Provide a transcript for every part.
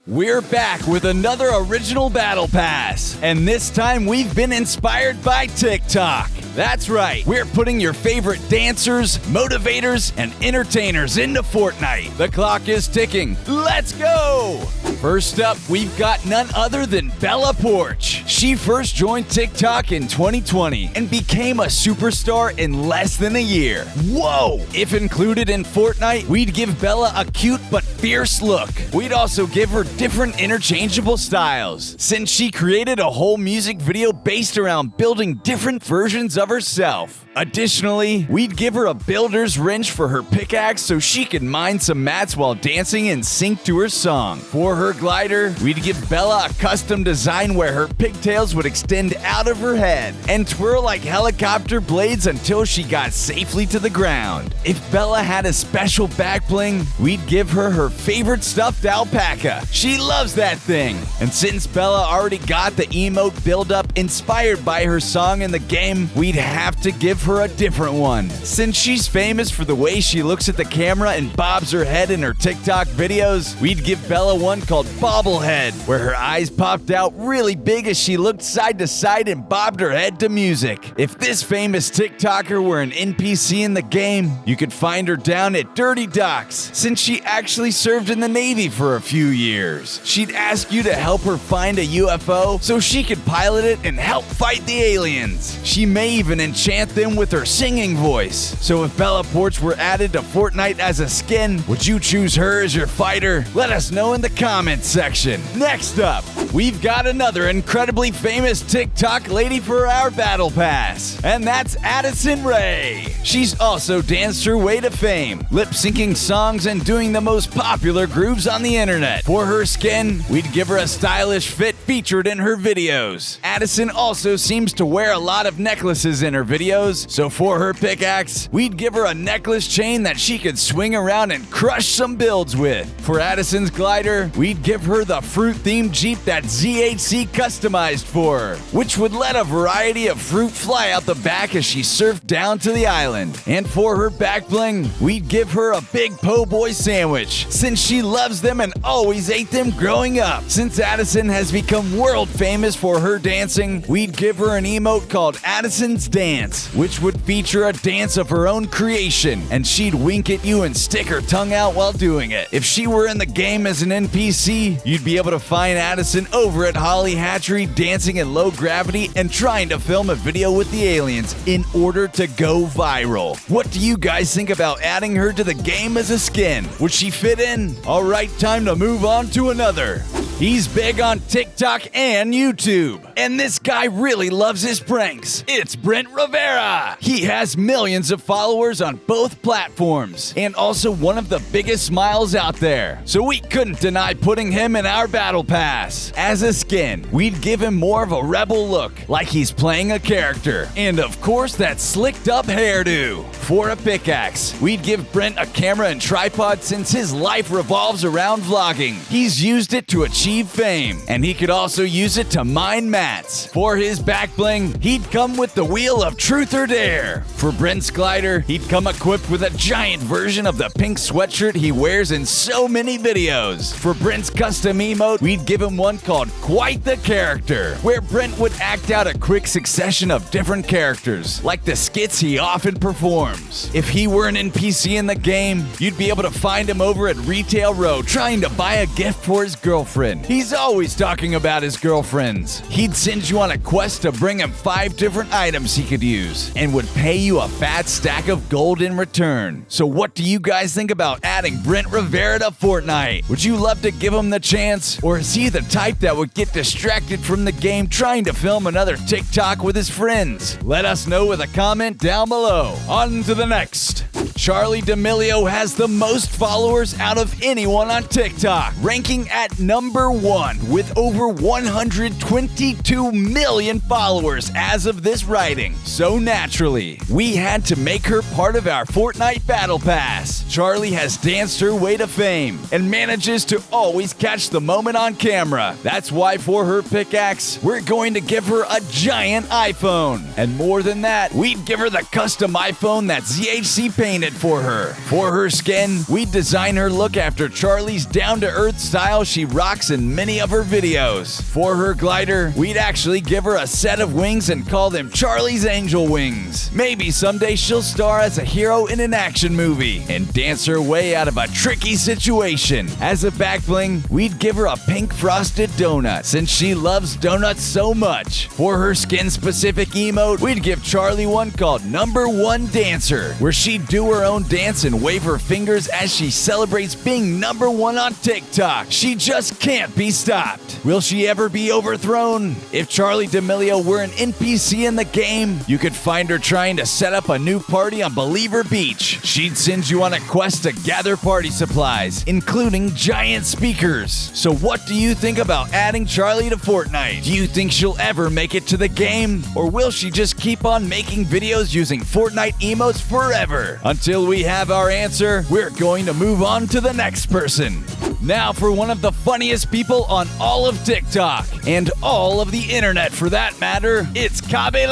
We're back with another original Battle Pass, and this time we've been inspired by TikTok. That's right, we're putting your favorite dancers, motivators, and entertainers into Fortnite. The clock is ticking. Let's go! First up, we've got none other than Bella Porch. She first joined TikTok in 2020 and became a superstar in less than a year. Whoa! If included in Fortnite, we'd give Bella a cute but fierce look. We'd also give her different interchangeable styles, since she created a whole music video based around building different versions of herself. Additionally, we'd give her a builder's wrench for her pickaxe so she could mine some mats while dancing in sync to her song. For her glider, we'd give Bella a custom design where her pigtails would extend out of her head and twirl like helicopter blades until she got safely to the ground. If Bella had a special back bling, we'd give her her favorite stuffed alpaca. She loves that thing. And since Bella already got the emote build-up inspired by her song in the game, we'd have to give her a different one. Since she's famous for the way she looks at the camera and bobs her head in her TikTok videos, we'd give Bella one called Bobblehead, where her eyes popped out really big as she looked side to side and bobbed her head to music. If this famous TikToker were an NPC in the game, you could find her down at Dirty Docks, since she actually served in the Navy for a few years. She'd ask you to help her find a UFO so she could pilot it and help fight the aliens. She may even enchant them with her singing voice. So if Bella Porch were added to Fortnite as a skin, would you choose her as your fighter? Let us know in the comments section. Next up, we've got another incredibly famous TikTok lady for our Battle Pass, and that's Addison Rae. She's also danced her way to fame, lip-syncing songs and doing the most popular grooves on the internet. For her skin, we'd give her a stylish fit featured in her videos. Addison also seems to wear a lot of necklaces in her videos, so for her pickaxe, we'd give her a necklace chain that she could swing around and crush some builds with. For Addison's glider, we'd give her the fruit-themed Jeep that ZHC customized for her, which would let a variety of fruit fly out the back as she surfed down to the island. And for her back bling, we'd give her a big po' boy sandwich, since she loves them and always ate them growing up. Since Addison has become world famous for her dancing, we'd give her an emote called Addison's Dance, which would feature a dance of her own creation, and she'd wink at you and stick her tongue out while doing it. If she were in the game as an NPC, you'd be able to find Addison over at Holly Hatchery dancing in low gravity and trying to film a video with the aliens in order to go viral. What do you guys think about adding her to the game as a skin? Would she fit in? Alright, time to move on to another. He's big on TikTok and YouTube, and this guy really loves his pranks. It's Brent Rivera. He has millions of followers on both platforms, and also one of the biggest smiles out there. So we couldn't deny putting him in our Battle Pass. As a skin, we'd give him more of a rebel look, like he's playing a character. And of course, that slicked up hairdo. For a pickaxe, we'd give Brent a camera and tripod since his life revolves around vlogging. He's used it to achieve fame, and he could also use it to mine mats. For his back bling, he'd come with the wheel of truth or dare. For Brent's glider, he'd come equipped with a giant version of the pink sweatshirt he wears in so many videos. For Brent's custom emote, we'd give him one called Quite the Character, where Brent would act out a quick succession of different characters, like the skits he often performs. If he were an NPC in the game, you'd be able to find him over at Retail Row trying to buy a gift for his girlfriend. He's always talking about his girlfriends. He'd send you on a quest to bring him 5 different items he could use, and would pay you a fat stack of gold in return. So what do you guys think about adding Brent Rivera to Fortnite? Would you love to give him the chance, or is he the type that would get distracted from the game trying to film another TikTok with his friends? Let us know with a comment down below. On to the next. Charlie Demilio has the most followers out of anyone on TikTok, ranking at number 1 with over 122 million followers as of this writing. So naturally, we had to make her part of our Fortnite Battle Pass. Charlie has danced her way to fame and manages to always catch the moment on camera. That's why for her pickaxe, we're going to give her a giant iPhone. And more than that, we'd give her the custom iPhone that ZHC painted it for her. For her skin, we'd design her look after Charlie's down-to-earth style she rocks in many of her videos. For her glider, we'd actually give her a set of wings and call them Charlie's Angel Wings. Maybe someday she'll star as a hero in an action movie and dance her way out of a tricky situation. As a back bling, we'd give her a pink frosted donut since she loves donuts so much. For her skin-specific emote, we'd give Charlie one called Number One Dancer, where she'd do her own dance and wave her fingers as she celebrates being number one on TikTok. She just can't be stopped. Will she ever be overthrown? If Charlie Demilio were an NPC in the game, you could find her trying to set up a new party on Believer Beach. She'd send you on a quest to gather party supplies, including giant speakers. So what do you think about adding Charlie to Fortnite? Do you think she'll ever make it to the game? Or will she just keep on making videos using Fortnite emotes forever? Until we have our answer, we're going to move on to the next person. Now for one of the funniest people on all of TikTok, and all of the internet for that matter, it's Cobby.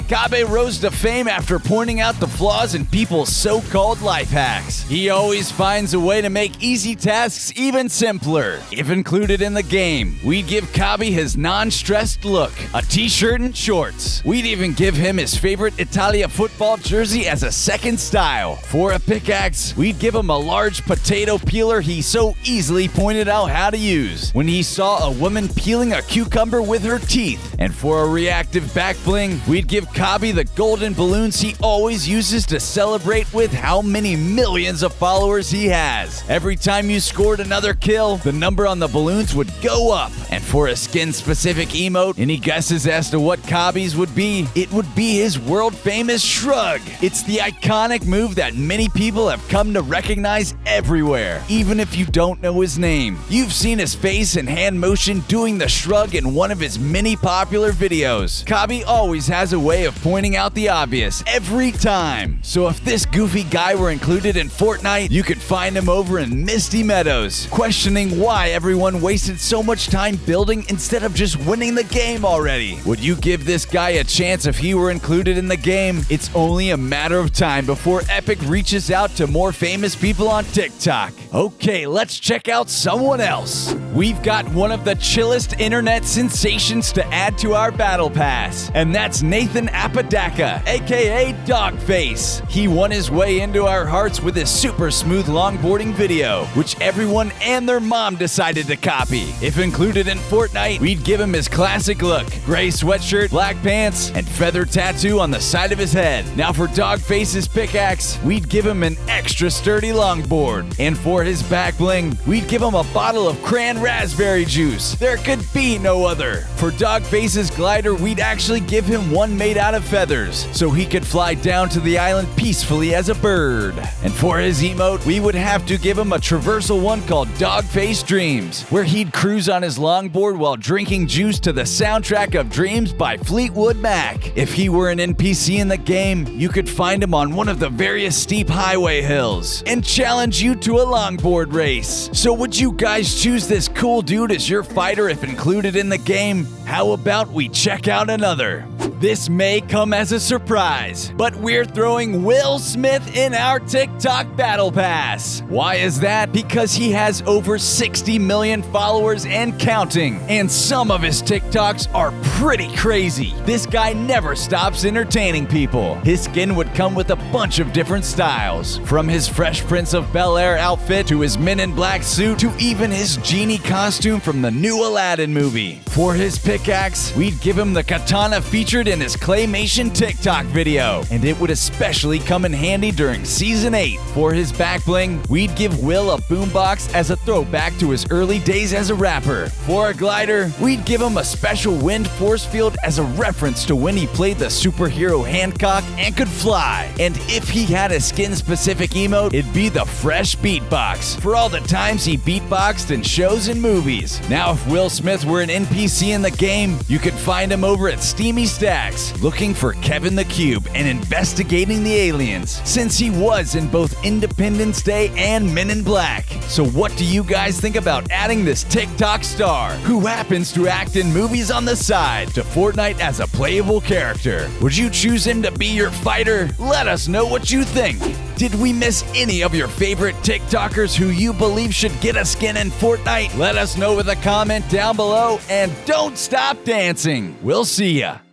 Cobby rose to fame after pointing out the flaws in people's so-called life hacks. He always finds a way to make easy tasks even simpler. If included in the game, we'd give Cobby his non-stressed look, a t-shirt and shorts. We'd even give him his favorite Italia football jersey as a second style. For a pickaxe, we'd give him a large potato peeler he so easily pointed out how to use when he saw a woman peeling a cucumber with her teeth. And for a reactive back bling, we'd give Cobby the golden balloons he always uses to celebrate with how many millions of followers he has. Every time you scored another kill, the number on the balloons would go up. And for a skin-specific emote, any guesses as to what Cobby's would be? It would be his world-famous shrug. It's the iconic move that many people have come to recognize everywhere, even if you don't know his name. You've seen his face and hand motion doing the shrug in one of his many popular videos. Cobby always has a way of pointing out the obvious every time. So if this goofy guy were included in Fortnite, you could find him over in Misty Meadows, questioning why everyone wasted so much time building instead of just winning the game already. Would you give this guy a chance if he were included in the game? It's only a matter of time before Epic reaches out to more famous people on TikTok. Okay, let's check out someone else. We've got one of the chillest internet sensations to add to our battle pass, and that's Nathan Apodaca, aka Dogface. He won his way into our hearts with his super smooth longboarding video, which everyone and their mom decided to copy. If included in Fortnite, we'd give him his classic look: gray sweatshirt, black pants, and feather tattoo on the side of his head. Now for Dogface's pickaxe, we'd give him an extra sturdy longboard. And for his back bling, we'd give him a bottle of cran raspberry juice. There could be no other. For Dogface's glider, we'd actually give him one made out of feathers, so he could fly down to the island peacefully as a bird. And for his emote, we would have to give him a traversal one called Dogface Dreams, where he'd cruise on his longboard while drinking juice to the soundtrack of Dreams by Fleetwood Mac. If he were an NPC in the game, you could find him on one of the various steep highway hills and challenge you to a longboard race. So would you guys choose this cool dude as your fighter if included in the game? How about we check out another? This may come as a surprise, but we're throwing Will Smith in our TikTok Battle Pass. Why is that? Because he has over 60 million followers and counting, and some of his TikToks are pretty crazy. This guy never stops entertaining people. His skin would come with a bunch of different styles, from his Fresh Prince of Bel-Air outfit to his Men in Black suit to even his genie costume from the new Aladdin movie. For his pickaxe, we'd give him the katana featured in his claymation TikTok video, and it would especially come in handy during Season 8. For his back bling, we'd give Will a boombox as a throwback to his early days as a rapper. For a glider, we'd give him a special wind force field as a reference to when he played the superhero Hancock and could fly. And if he had a skin-specific emote, it'd be the fresh beatbox, for all the times he beatboxed in shows and movies. Now if Will Smith were an NPC in the game, you could find him over at Steamy Stacks, looking for Kevin the Cube and investigating the aliens, since he was in both Independence Day and Men in Black. So what do you guys think about adding this TikTok star, who happens to act in movies on the side, to Fortnite as a playable character? Would you choose him to be your fighter? Let us know what you think. Did we miss any of your favorite TikTokers who you believe should get a skin in Fortnite? Let us know with a comment down below, and don't stop dancing. We'll see ya.